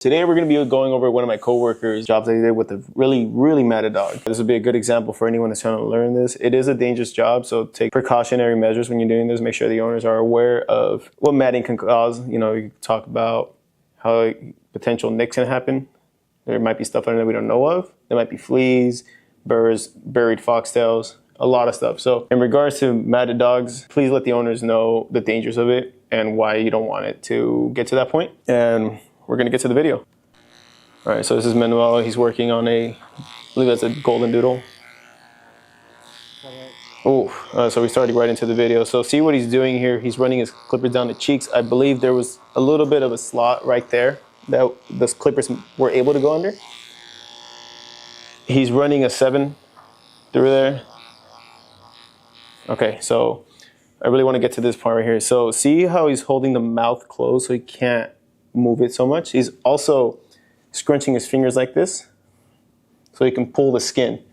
Today we're going to be going over one of my coworkers' jobs that he did with a really matted dog. This would be a good example for anyone that's trying to learn this. It is a dangerous job, so take precautionary measures when you're doing this. Make sure the owners are aware of what matting can cause. You know, you talk about how potential nicks can happen. There might be stuff under there we don't know of. There might be fleas, burrs, buried foxtails, a lot of stuff. So in regards to matted dogs, please let the owners know the dangers of it and why you don't want it to get to that point. And we're gonna get to the video. All right, so this is Manuel. He's working on I believe that's a golden doodle. So we're starting right into the video. So see what he's doing here. He's running his clippers down the cheeks. I believe there was a little bit of a slot right there that those clippers were able to go under. He's running a 7 through there. Okay, so I really want to get to this part right here. So see how he's holding the mouth closed so he can't move it so much. He's also scrunching his fingers like this so he can pull the skin.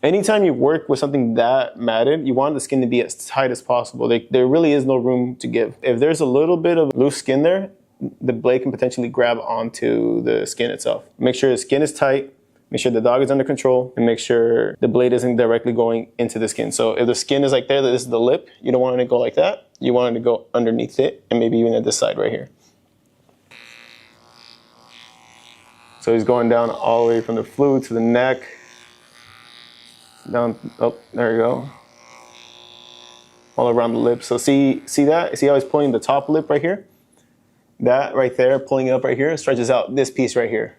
Anytime you work with something that matted, you want the skin to be as tight as possible. There really is no room to give. If there's a little bit of loose skin there, the blade can potentially grab onto the skin itself. Make sure the skin is tight, make sure the dog is under control, and make sure the blade isn't directly going into the skin. So if the skin is like there, this is the lip, you don't want it to go like that. You want it to go underneath it and maybe even at this side right here. So he's going down all the way from the flute to the neck. Down, oh, there you go. All around the lip. So see that? See how he's pulling the top lip right here? That right there, pulling it up right here, stretches out this piece right here.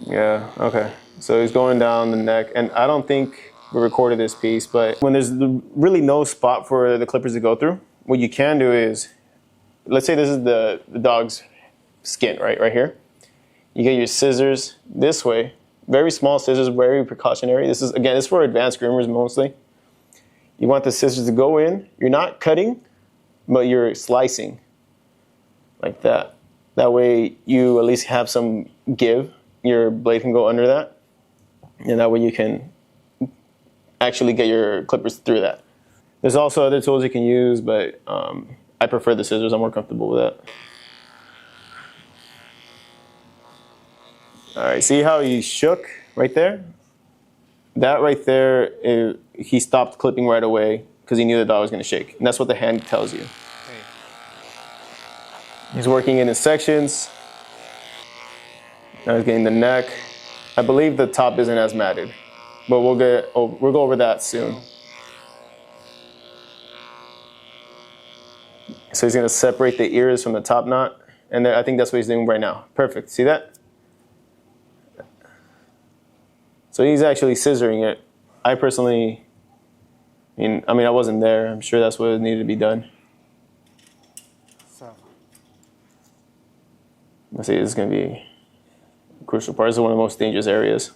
Yeah, okay. So he's going down the neck, and I don't think we recorded this piece, but when there's really no spot for the clippers to go through, what you can do is, let's say this is the dog's skin, right here. You get your scissors this way, very small scissors, very precautionary. This is for advanced groomers mostly. You want the scissors to go in. You're not cutting, but you're slicing like that. That way you at least have some give. Your blade can go under that, and that way you can actually get your clippers through that. There's also other tools you can use, but I prefer the scissors. I'm more comfortable with that. All right, see how he shook right there? That right there, he stopped clipping right away because he knew the dog was going to shake. And that's what the hand tells you. He's working in his sections. Now he's getting the neck. I believe the top isn't as matted, but we'll go over that soon. So he's going to separate the ears from the top knot, and I think that's what he's doing right now. Perfect. See that? So he's actually scissoring it. I personally, I mean, I wasn't there. I'm sure that's what needed to be done. Let's see, this is going to be a crucial part. This is one of the most dangerous areas.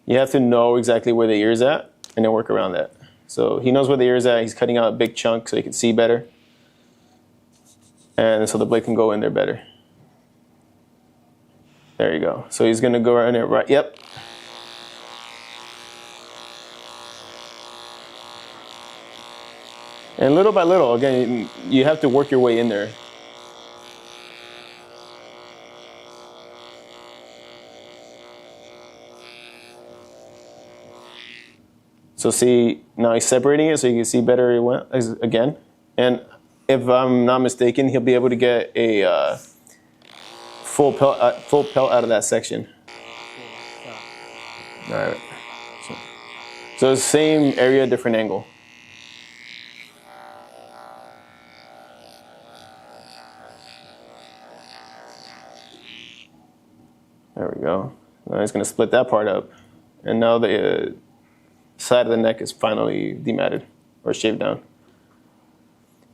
You have to know exactly where the ear's at and then work around that. So he knows where the ear's at. He's cutting out a big chunk so he can see better. And so the blade can go in there better. There you go. So he's going to go right in there. Right. Yep. And little by little, again, you have to work your way in there. So see, now he's separating it so you can see better again. And if I'm not mistaken, he'll be able to get a full pelt out of that section. All right. So the same area, different angle. There we go. Now he's going to split that part up. And now the side of the neck is finally dematted or shaved down.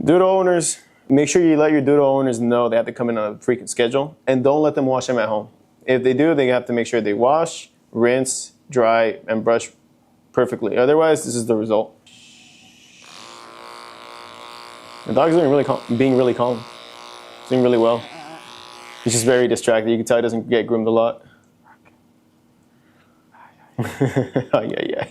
Doodle owners, make sure you let your doodle owners know they have to come in on a freaking schedule, and don't let them wash them at home. If they do, they have to make sure they wash, rinse, dry, and brush perfectly. Otherwise, this is the result. The dog's being really calm. He's doing really well. He's just very distracted. You can tell he doesn't get groomed a lot. Oh, yeah.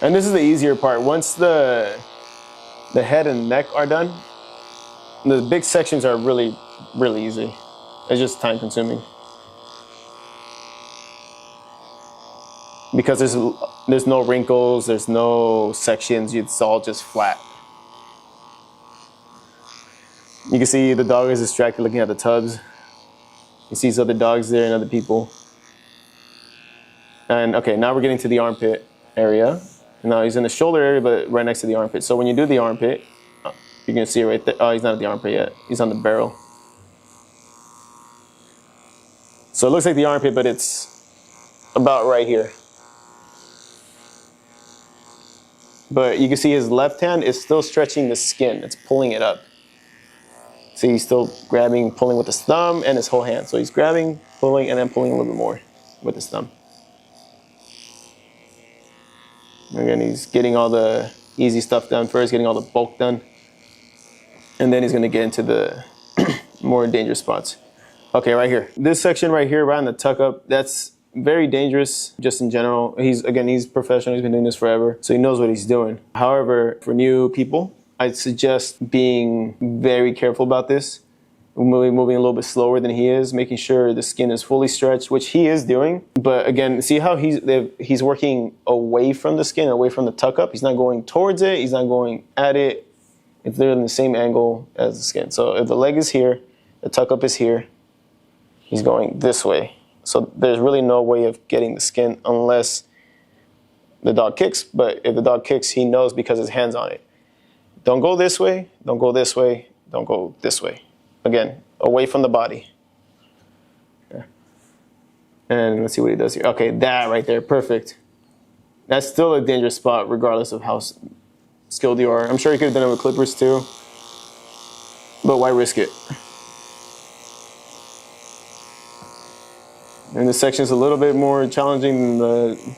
And this is the easier part. Once the head and neck are done, the big sections are really, really easy. It's just time consuming. Because there's no wrinkles, there's no sections, it's all just flat. You can see the dog is distracted looking at the tubs. He sees other dogs there and other people. And okay, now we're getting to the armpit area. Now he's in the shoulder area, but right next to the armpit. So when you do the armpit, you can see it right there. Oh, he's not at the armpit yet. He's on the barrel. So it looks like the armpit, but it's about right here. But you can see his left hand is still stretching the skin. It's pulling it up. See, he's still grabbing, pulling with his thumb and his whole hand. So he's grabbing, pulling, and then pulling a little bit more with his thumb. Again, he's getting all the easy stuff done first, getting all the bulk done. And then he's going to get into the more dangerous spots. Okay, right here. This section right here, around the tuck up, that's very dangerous just in general. He's professional. He's been doing this forever, so he knows what he's doing. However, for new people, I'd suggest being very careful about this. Moving a little bit slower than he is, making sure the skin is fully stretched, which he is doing. But again, see how he's working away from the skin, away from the tuck up. He's not going towards it. He's not going at it. It's literally in the same angle as the skin. So if the leg is here, the tuck up is here, he's going this way. So there's really no way of getting the skin unless the dog kicks. But if the dog kicks, he knows because his hand's on it. Don't go this way. Don't go this way. Don't go this way. Again, away from the body. Okay. And let's see what he does here. Okay, that right there, perfect. That's still a dangerous spot regardless of how skilled you are. I'm sure you could have done it with clippers too, but why risk it? And this section is a little bit more challenging than the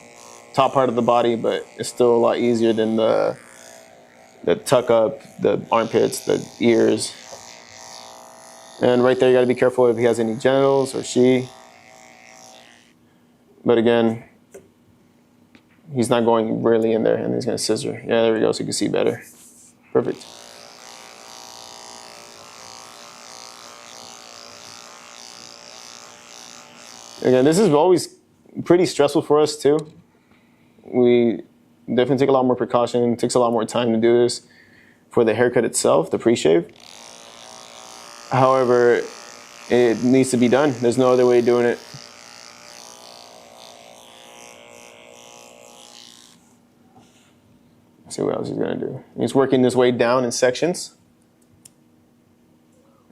top part of the body, but it's still a lot easier than the tuck up, the armpits, the ears. And right there, you got to be careful if he has any genitals or she. But again, he's not going really in there, and he's going to scissor. Yeah, there we go, so you can see better. Perfect. Again, this is always pretty stressful for us too. We definitely take a lot more precaution. It takes a lot more time to do this for the haircut itself, the pre-shave. However, it needs to be done. There's no other way of doing it. Let's see what else he's going to do. He's working his way down in sections.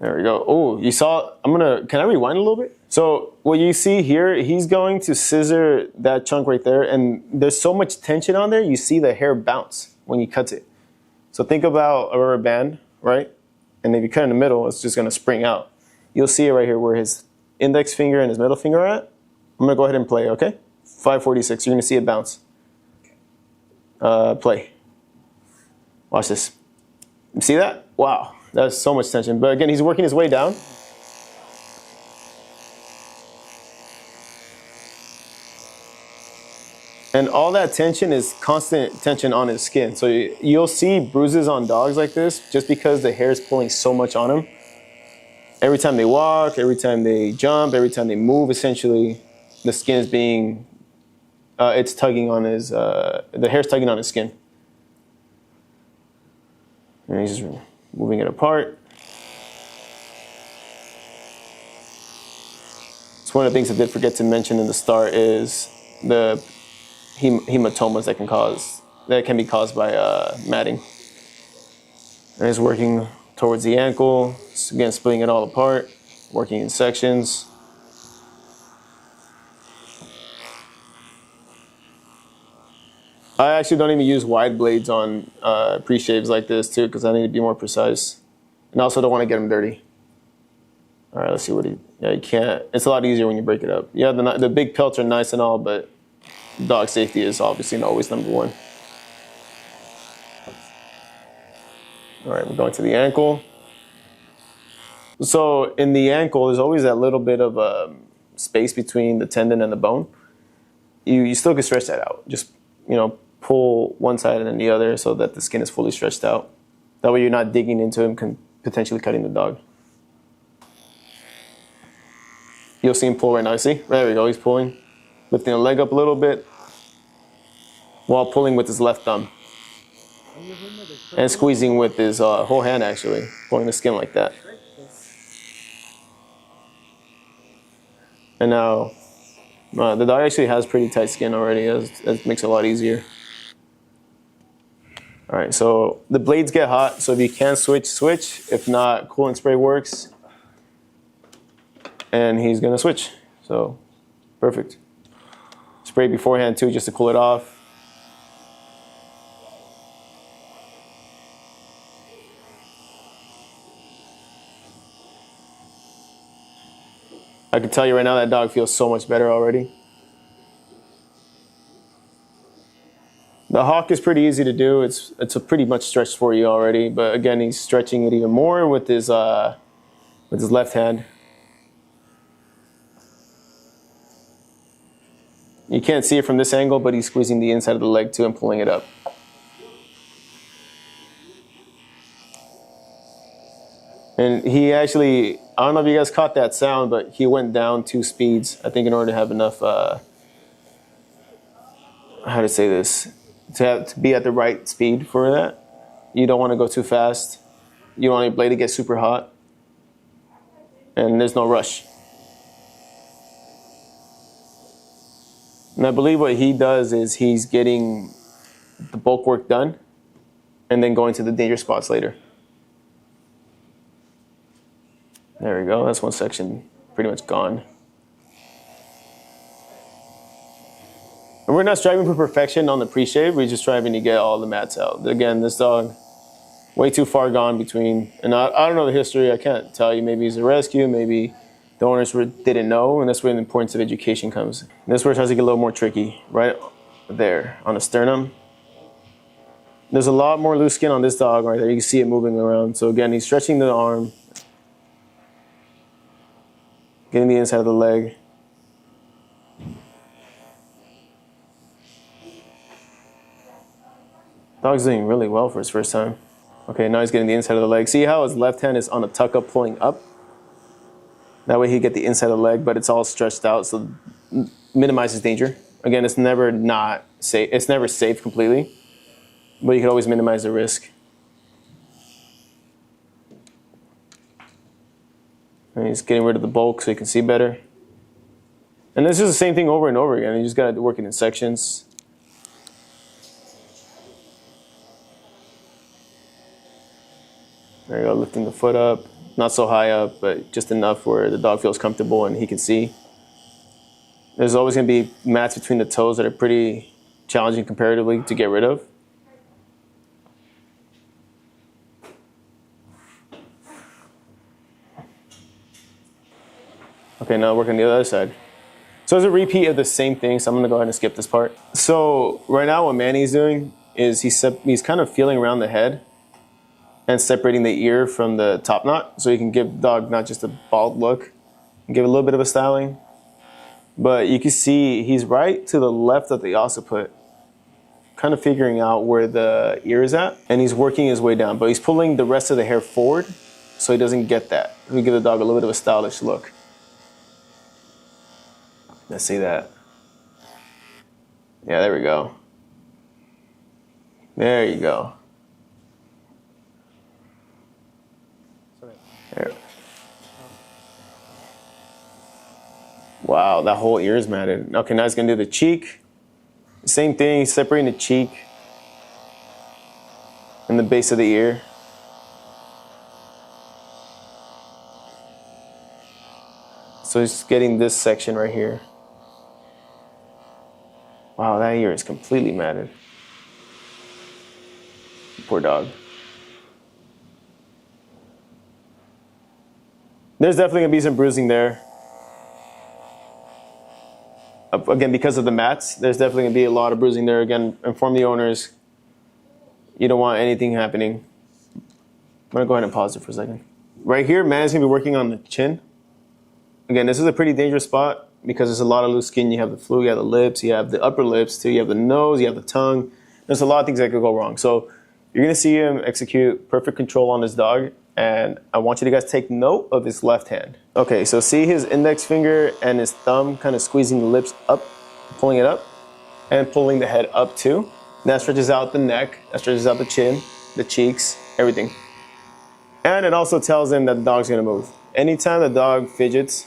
There we go. Oh, you saw, can I rewind a little bit? So what you see here, he's going to scissor that chunk right there, and there's so much tension on there, you see the hair bounce when he cuts it. So think about a rubber band, right? And if you cut in the middle, it's just going to spring out. You'll see it right here where his index finger and his middle finger are at. I'm going to go ahead and play, okay? 546, you're going to see it bounce. Play. Watch this. You see that? Wow, that's so much tension. But again, he's working his way down. And all that tension is constant tension on his skin. So you'll see bruises on dogs like this just because the hair is pulling so much on them. Every time they walk, every time they jump, every time they move, essentially, the skin is being, it's tugging on his, the hair's tugging on his skin. And he's just moving it apart. So one of the things I did forget to mention in the start is the hematomas that can be caused by matting. And he's working towards the ankle, again splitting it all apart, working in sections. I actually don't even use wide blades on pre-shaves like this too, because I need to be more precise. And I also don't want to get them dirty. All right, let's see what you can't. It's a lot easier when you break it up. Yeah, the big pelts are nice and all, but dog safety is obviously always number one. All right, we're going to the ankle. So in the ankle, there's always that little bit of space between the tendon and the bone. You still can stretch that out. Just pull one side and then the other so that the skin is fully stretched out. That way you're not digging into him, potentially cutting the dog. You'll see him pull right now. See? There we go. He's pulling. Lifting the leg up a little bit while pulling with his left thumb. And squeezing with his whole hand, actually. Pulling the skin like that. And now, the dog actually has pretty tight skin already. That makes it a lot easier. All right, so the blades get hot. So if you can switch, switch. If not, coolant spray works. And he's gonna switch. So, perfect. Spray beforehand too, just to cool it off. I can tell you right now that dog feels so much better already. The hock is pretty easy to do. It's a pretty much stretched for you already, but again, he's stretching it even more with his left hand. You can't see it from this angle, but he's squeezing the inside of the leg too and pulling it up. And he actually, I don't know if you guys caught that sound, but he went down 2 speeds, I think, in order to have enough, how to say this, to be at the right speed for that. You don't want to go too fast. You don't want your blade to get super hot. And there's no rush. And I believe what he does is he's getting the bulk work done and then going to the danger spots later. There we go. That's one section pretty much gone. And we're not striving for perfection on the pre-shave. We're just striving to get all the mats out. Again, this dog, way too far gone between. And I don't know the history. I can't tell you. Maybe he's a rescue. Maybe the owners didn't know. And that's where the importance of education comes. And that's where it starts to get a little more tricky. Right there on the sternum. There's a lot more loose skin on this dog right there. You can see it moving around. So again, he's stretching the arm. Getting the inside of the leg. Dog's doing really well for his first time. Okay, now he's getting the inside of the leg. See how his left hand is on a tuck up pulling up? That way he get the inside of the leg, but it's all stretched out, so minimizes danger. Again, it's never not safe. It's never safe completely, but you can always minimize the risk. And he's getting rid of the bulk so you can see better. And this is the same thing over and over again. You just got to work it in sections. There you go, lifting the foot up. Not so high up, but just enough where the dog feels comfortable and he can see. There's always going to be mats between the toes that are pretty challenging comparatively to get rid of. Okay, now working the other side. So it's a repeat of the same thing, so I'm gonna go ahead and skip this part. So right now what Manny's doing is he's kind of feeling around the head and separating the ear from the top knot, so you can give the dog not just a bald look, and give a little bit of a styling. But you can see he's right to the left of the occiput, kind of figuring out where the ear is at, and he's working his way down, but he's pulling the rest of the hair forward so he doesn't get that. We give the dog a little bit of a stylish look. Let's see that. Yeah, there we go. There you go. There. Wow, that whole ear is matted. Okay, now he's gonna do the cheek. Same thing, he's separating the cheek and the base of the ear. So he's getting this section right here. Wow, that ear is completely matted. Poor dog. There's definitely gonna be some bruising there. Again, because of the mats, there's definitely gonna be a lot of bruising there. Again, inform the owners. You don't want anything happening. I'm gonna go ahead and pause it for a second. Right here, Manny's gonna be working on the chin. Again, this is a pretty dangerous spot because there's a lot of loose skin. You have the flu, you have the lips, you have the upper lips too, you have the nose, you have the tongue. There's a lot of things that could go wrong. So you're gonna see him execute perfect control on his dog, and I want you to guys take note of his left hand. Okay, so see his index finger and his thumb kind of squeezing the lips up, pulling it up, and pulling the head up too. That stretches out the neck, that stretches out the chin, the cheeks, everything. And it also tells him that the dog's gonna move. Anytime the dog fidgets,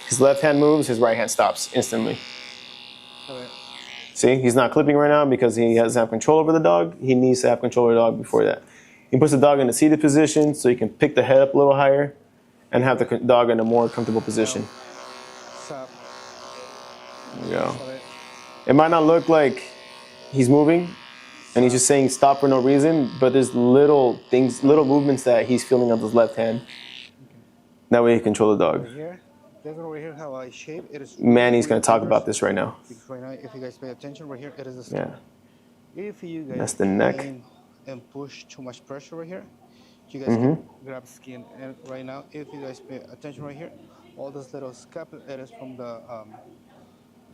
his left hand moves, his right hand stops instantly. Okay. See, he's not clipping right now because he doesn't have control over the dog. He needs to have control over the dog before that. He puts the dog in a seated position so he can pick the head up a little higher and have the dog in a more comfortable position. Stop. There you go. It might not look like he's moving and he's just saying stop for no reason, but there's little things, little movements that he's feeling on his left hand. That way he can control the dog. Right here, this one right here, how I shape it is. Manny's going to talk about this right now. Because right now, if you guys pay attention, right here, it is the stomach. Yeah. If you guys That's the neck. aim and push too much pressure right here, you guys can grab skin. And right now, if you guys pay attention right here, all this little scalp, it is from the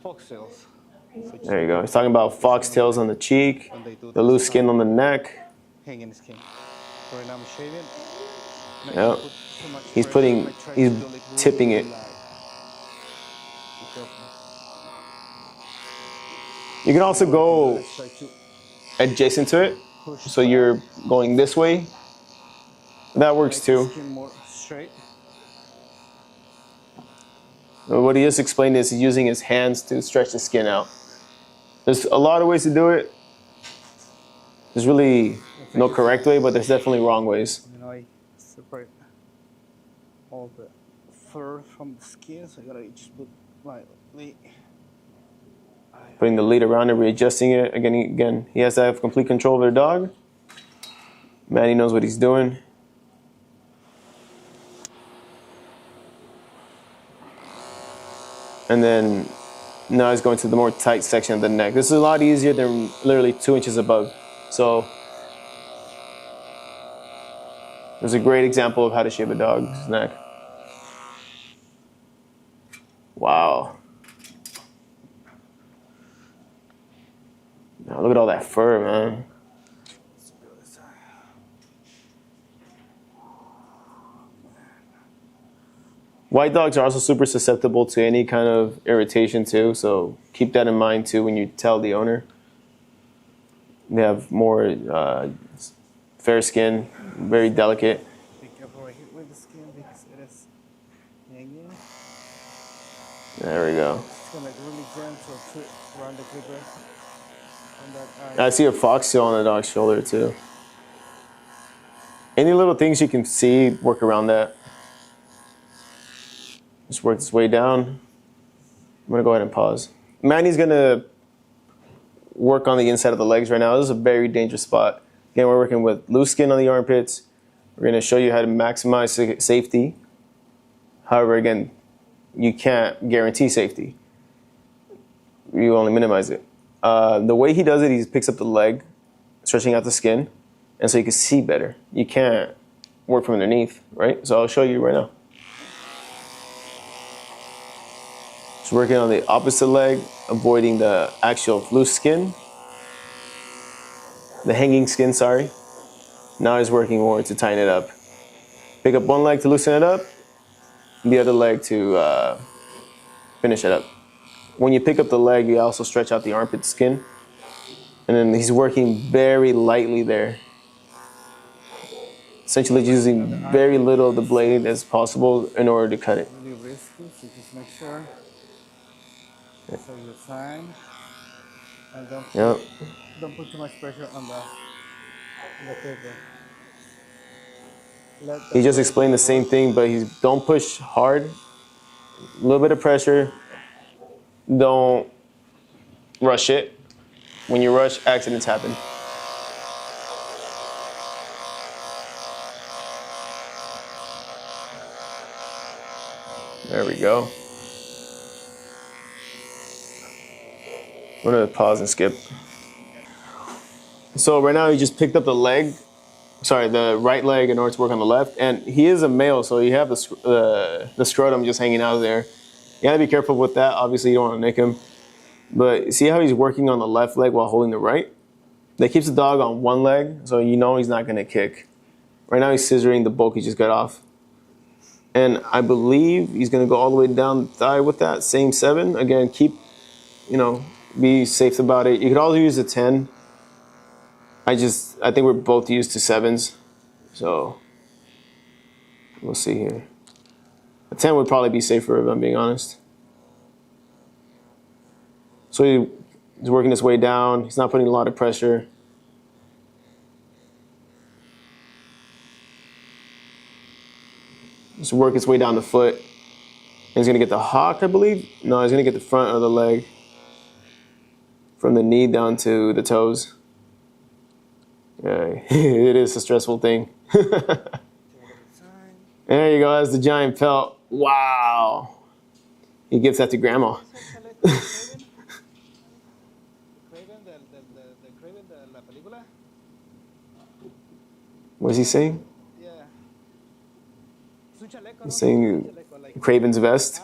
foxtails. So There you go. He's talking about foxtails on the cheek, the loose skin on the neck. hanging skin. So right now I'm shaving. Yep. He's tipping it. You can also go adjacent to it, so you're going this way. That works too. What he just explained is he's using his hands to stretch the skin out. There's a lot of ways to do it. There's really no correct way, but there's definitely wrong ways. You know, I separate all the fur from the skin, so I gotta just put my lead. Putting the lead around it, readjusting it. Again, he has to have complete control of their dog. Manny knows what he's doing. And then now he's going to the more tight section of the neck. This is a lot easier than literally 2 inches above. So there's a great example of how to shape a dog's neck. Wow. Now look at all that fur, man. White dogs are also super susceptible to any kind of irritation too, so keep that in mind too when you tell the owner. They have more fair skin, very delicate. Be careful right here with the skin because it is hanging. There we go. It's gonna really gentle to around the clipper. On that eye. I see a foxtail on the dog's shoulder too. Any little things you can see, work around that. Just work its way down. I'm gonna go ahead and pause. Manny's gonna work on the inside of the legs right now. This is a very dangerous spot. Again, we're working with loose skin on the armpits. We're gonna show you how to maximize safety. However, again, you can't guarantee safety. You only minimize it. The way he does it, he picks up the leg, stretching out the skin, and so you can see better. You can't work from underneath, right? So I'll show you right now. Just working on the opposite leg, avoiding the actual loose skin. The hanging skin, sorry. Now he's working more to tighten it up. Pick up one leg to loosen it up, the other leg to finish it up. When you pick up the leg, you also stretch out the armpit skin. And then he's working very lightly there. Essentially using very little of the blade as possible in order to cut it. Really risky, so just make sure. So your time. And don't put too much pressure on the paper. He just explained the same thing, but don't push hard. A little bit of pressure. Don't rush it. When you rush, accidents happen. There we go. I'm gonna pause and skip. So right now he just picked up the leg, the right leg in order to work on the left. And he is a male, so you have the scrotum just hanging out of there. You gotta be careful with that. Obviously you don't wanna nick him. But see how he's working on the left leg while holding the right? That keeps the dog on one leg, so you know he's not gonna kick. Right now he's scissoring the bulk he just got off. And I believe he's gonna go all the way down the thigh with that same 7. Again, keep, be safe about it. You could also use a 10. I think we're both used to 7s. So we'll see here. A 10 would probably be safer if I'm being honest. So he's working his way down. He's not putting a lot of pressure. Just work his way down the foot. And he's gonna get the hock, I believe. No, he's gonna get the front of the leg. From the knee down to the toes. Yeah, it is a stressful thing. There you go, that's the giant pelt. Wow. He gives that to grandma. What is he saying? He's saying Craven's vest.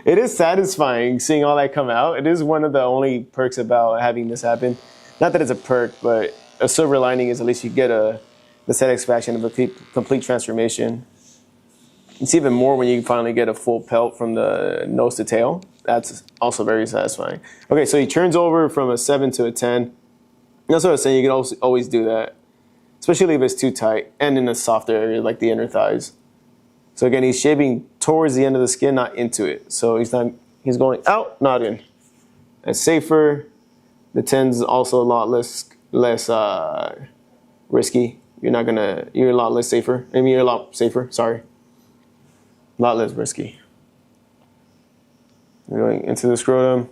It is satisfying seeing all that come out. It is one of the only perks about having this happen. Not that it's a perk, but a silver lining is at least you get the satisfaction of a complete transformation. It's even more when you finally get a full pelt from the nose to tail. That's also very satisfying. Okay, so he turns over from a 7 to a 10. That's what I was saying. You can always do that, especially if it's too tight and in a softer area like the inner thighs. So again, he's shaving towards the end of the skin, not into it. So he's going out, not in. It's safer. The 10's also a lot less risky. You're a lot less safer. I mean, you're a lot safer, sorry. A lot less risky. We're going into the scrotum.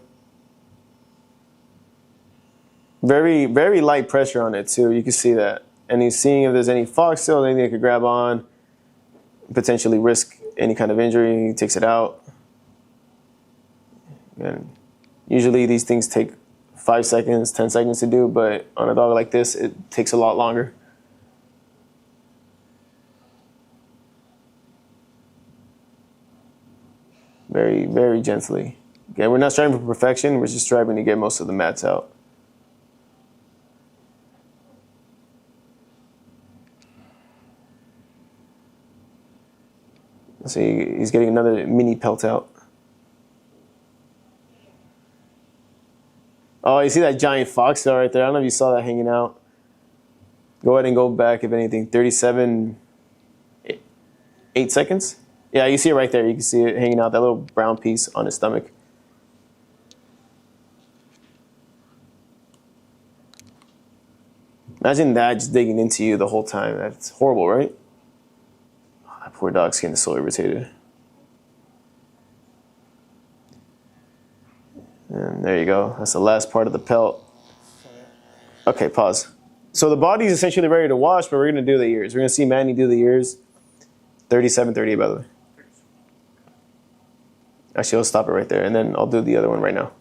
Very, very light pressure on it too. You can see that. And he's seeing if there's any foxtail, anything they could grab on, potentially risk any kind of injury. He takes it out. And usually these things take 5 seconds, 10 seconds to do, but on a dog like this, it takes a lot longer. Very, very gently. Again, we're not striving for perfection. We're just striving to get most of the mats out. So he's getting another mini pelt out. Oh, you see that giant foxtail right there? I don't know if you saw that hanging out. Go ahead and go back, if anything, 37, 8 seconds? Yeah, you see it right there. You can see it hanging out, that little brown piece on his stomach. Imagine that just digging into you the whole time. That's horrible, right? Oh, that poor dog's skin is so irritated. And there you go. That's the last part of the pelt. Okay, pause. So the body's essentially ready to wash, but we're going to do the ears. We're going to see Manny do the ears. 37:38, by the way. Actually, I'll stop it right there, and then I'll do the other one right now.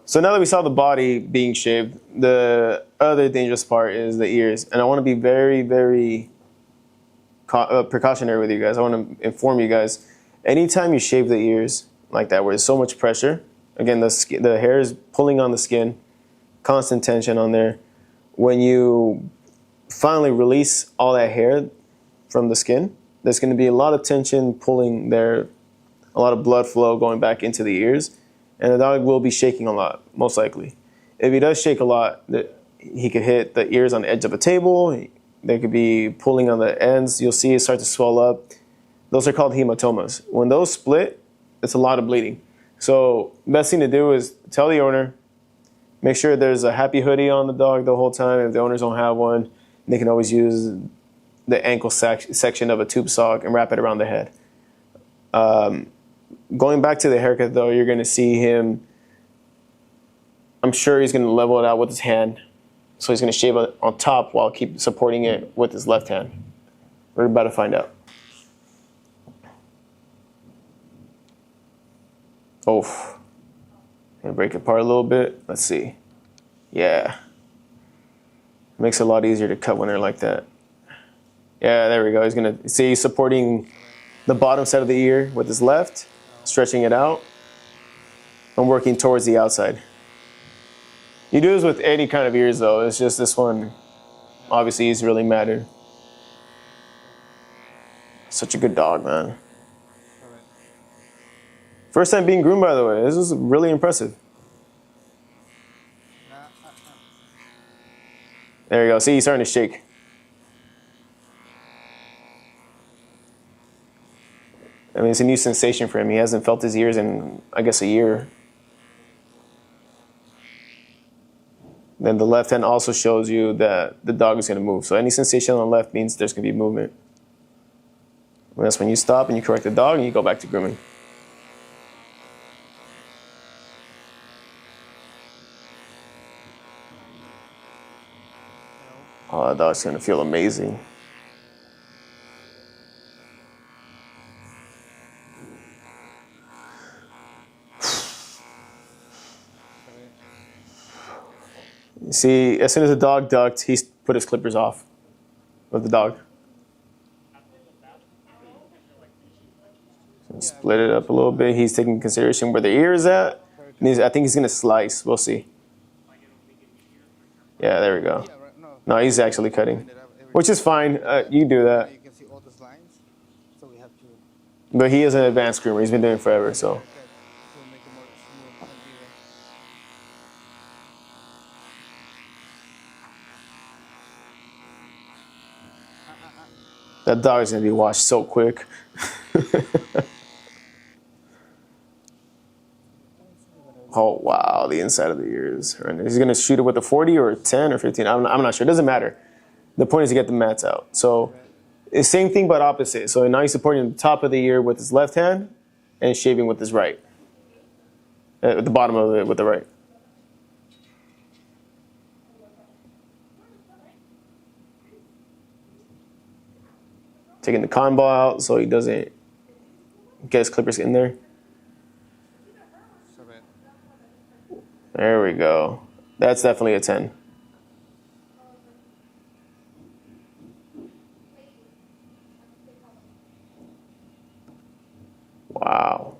So now that we saw the body being shaved, the other dangerous part is the ears. And I want to be very, very precautionary with you guys. I want to inform you guys, anytime you shave the ears like that, where there's so much pressure, again, the hair is pulling on the skin, constant tension on there. When you finally release all that hair from the skin, there's going to be a lot of tension pulling there, a lot of blood flow going back into the ears, and the dog will be shaking a lot, most likely. If he does shake a lot, he could hit the ears on the edge of a table. They could be pulling on the ends. You'll see it start to swell up. Those are called hematomas. When those split, it's a lot of bleeding. So best thing to do is tell the owner, make sure there's a happy hoodie on the dog the whole time. If the owners don't have one, they can always use the ankle section of a tube sock and wrap it around the head. Going back to the haircut though, you're going to see him, I'm sure he's going to level it out with his hand. So he's going to shave on top while keep supporting it with his left hand. We're about to find out. Oh, gonna break it apart a little bit. Let's see. Yeah. It makes it a lot easier to cut when they're like that. Yeah, there we go. He's gonna see he's supporting the bottom side of the ear with his left, stretching it out, and working towards the outside. You do this with any kind of ears, though. It's just this one, obviously, he's really mattered. Such a good dog, man. All right. First time being groomed, by the way. This is really impressive. There you go. See, he's starting to shake. I mean, it's a new sensation for him. He hasn't felt his ears in, I guess, a year. Then the left hand also shows you that the dog is going to move. So any sensation on the left means there's going to be movement. And that's when you stop and you correct the dog and you go back to grooming. Oh, that dog's going to feel amazing. See, as soon as the dog ducked, he put his clippers off with the dog. Split it up a little bit. He's taking consideration where the ear is at. And I think he's going to slice. We'll see. Yeah, there we go. No, he's actually cutting, which is fine. You do that. You can see all those lines, so we have to. But he is an advanced groomer. He's been doing it forever, so. Make it more smooth and even. That dog is going to be washed so quick. Oh, wow, the inside of the ears. He's going to shoot it with a 40 or a 10 or 15. I'm not sure. It doesn't matter. The point is to get the mats out. So it's same thing but opposite. So now he's supporting the top of the ear with his left hand and shaving with his right. At the bottom of it with the right. Taking the cotton ball out so he doesn't get his clippers in there. There we go. That's definitely a 10. Wow.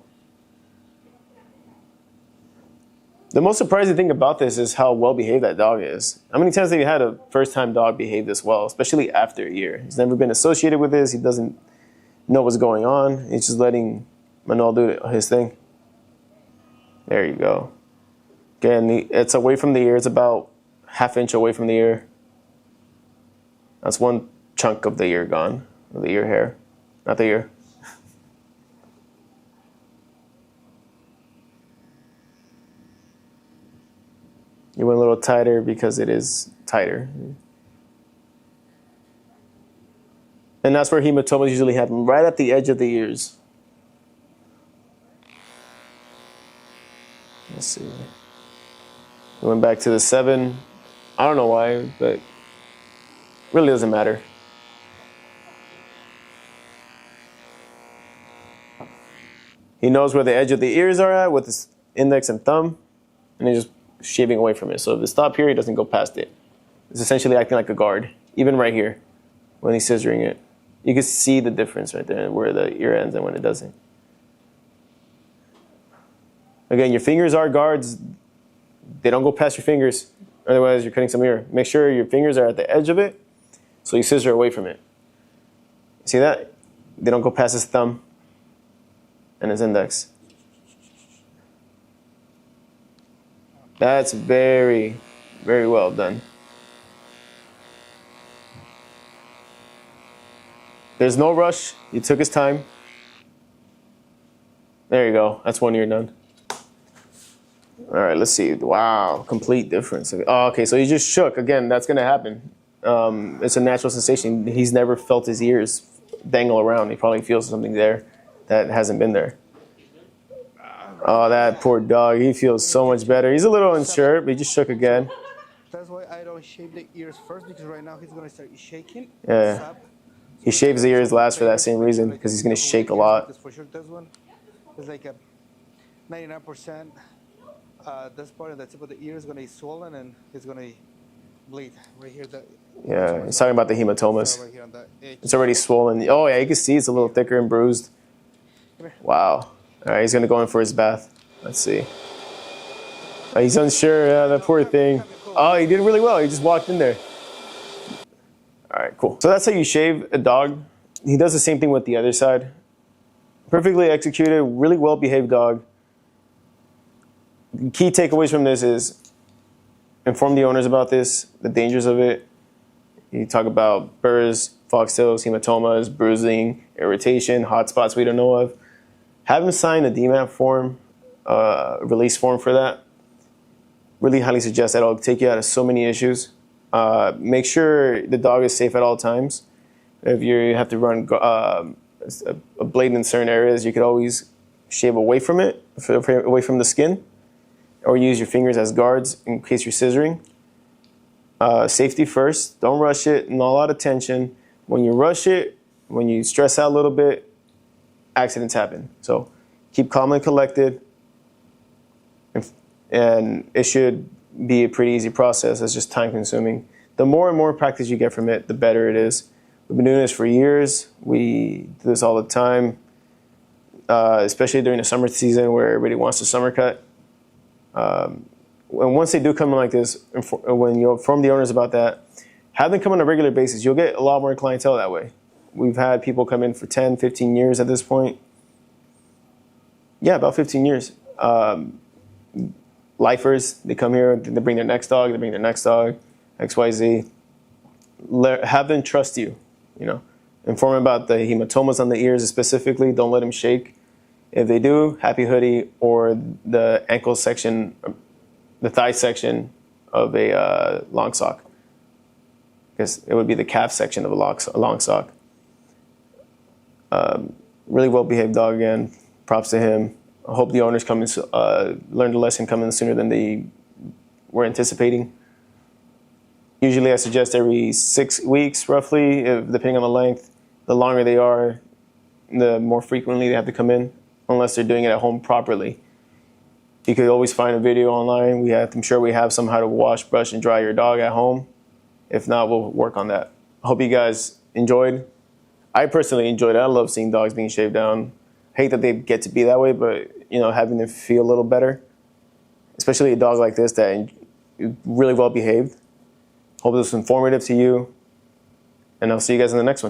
The most surprising thing about this is how well behaved that dog is. How many times have you had a first time dog behave this well, especially after a year? He's never been associated with this. He doesn't know what's going on. He's just letting Manuel do his thing. There you go. Again, it's away from the ear. It's about ½ inch away from the ear. That's one chunk of the ear gone, the ear hair, not the ear. You went a little tighter because it is tighter. And that's where hematomas usually happen, right at the edge of the ears. Let's see. We went back to the 7. I don't know why, but really doesn't matter. He knows where the edge of the ears are at with his index and thumb, and he's just shaving away from it. So if they stop here, he doesn't go past it. It's essentially acting like a guard, even right here, when he's scissoring it. You can see the difference right there, where the ear ends and when it doesn't. Again, your fingers are guards. They don't go past your fingers, otherwise you're cutting some ear. Make sure your fingers are at the edge of it, so you scissor away from it. See that? They don't go past his thumb and his index. That's very, very well done. There's no rush. You took his time. There you go. That's one ear done. All right, let's see. Wow, complete difference. Oh, okay, so he just shook. Again, that's going to happen. It's a natural sensation. He's never felt his ears dangle around. He probably feels something there that hasn't been there. Oh, that poor dog. He feels so much better. He's a little unsure, but he just shook again. That's why I don't shave the ears first, because right now he's going to start shaking. Yeah. He shaves the ears last for that same reason, because he's going to shake a lot. For sure, this one is like a 99%. This part of the tip of the ear is going to be swollen and it's going to bleed right here. Yeah, he's talking about the hematomas. Right here on the edge. It's already swollen. Oh, yeah, you can see it's a little thicker and bruised. Wow. All right, he's going to go in for his bath. Let's see. He's unsure. Yeah, that poor thing. Oh, he did really well. He just walked in there. All right, cool. So that's how you shave a dog. He does the same thing with the other side. Perfectly executed, really well behaved dog. Key takeaways from this is inform the owners about this, the dangers of it. You talk about burrs, foxtails, hematomas, bruising, irritation, hot spots we don't know of. Have them sign a Dematt form, release form for that. Really highly suggest that. It'll take you out of so many issues. Make sure the dog is safe at all times. If you have to run a blade in certain areas, you could always shave away from it, away from the skin, or use your fingers as guards in case you're scissoring. Safety first. Don't rush it. Not a lot of tension. When you rush it, when you stress out a little bit, accidents happen. So keep calm and collected. And it should be a pretty easy process. It's just time consuming. The more and more practice you get from it, the better it is. We've been doing this for years. We do this all the time, especially during the summer season where everybody wants a summer cut. And once they do come in like this, when you inform the owners about that, have them come on a regular basis. You'll get a lot more clientele that way. We've had people come in for 10, 15 years at this point. Yeah, about 15 years. Lifers, they come here, they bring their next dog, XYZ. Have them trust you, you know. Inform them about the hematomas on the ears specifically. Don't let them shake. If they do, happy hoodie or the ankle section, the thigh section of a long sock. Because it would be the calf section of a long sock. Really well behaved dog again. Props to him. I hope the owners come and learn the lesson coming sooner than they were anticipating. Usually I suggest every 6 weeks, roughly, depending on the length. The longer they are, the more frequently they have to come in, unless they're doing it at home properly. You could always find a video online. I'm sure we have some how to wash, brush, and dry your dog at home. If not, we'll work on that. I hope you guys enjoyed. I personally enjoyed it. I love seeing dogs being shaved down. Hate that they get to be that way, but having them feel a little better, especially a dog like this that is really well behaved. Hope this was informative to you, and I'll see you guys in the next one.